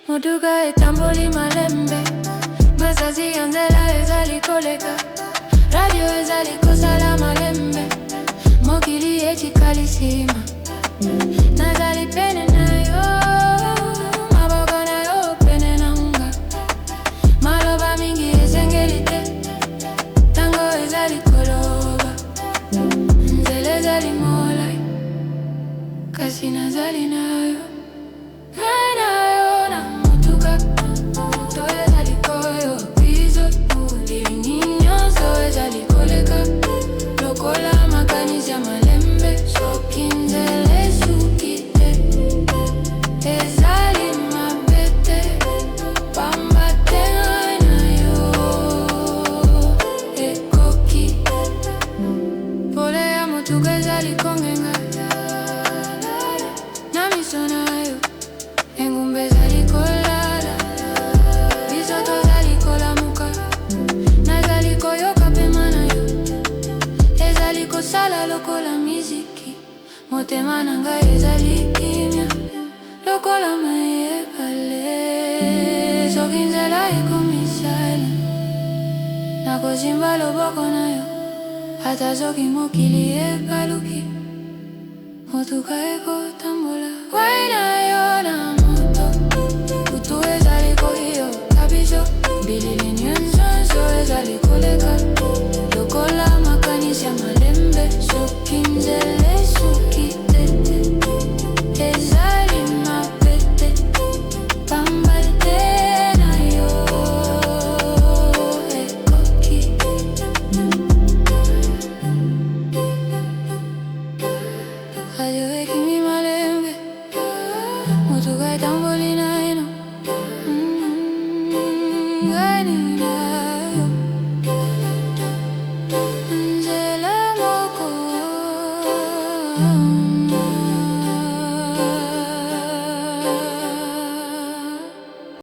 Motuka etamboli malembe, mazazi yanzela ezali koleka, radio ezali kosala malembe, mokili etikali sima, nazali pene na yo, maboko na yo pene na nga, maloba mingi ezengeli te, tango ezali koloba, nzela ezali molai, kasi nazali na yo. Sala lokola musique, motema na ngai ezali kimya, lokola mayebale, soki nzela ekomisala, nakozimba loboko na yo, ata soki mokili epaluki, motuka ekotambola, kwai na yo na moto, kutu ezali koyo kabiso, bilili nyonso ezali koleka, lokola makanisi ya malembe, soki nzela esukite, ezali mapete, pamba te na yo ekoki. Radio ekimi malembe, motuka etamboli na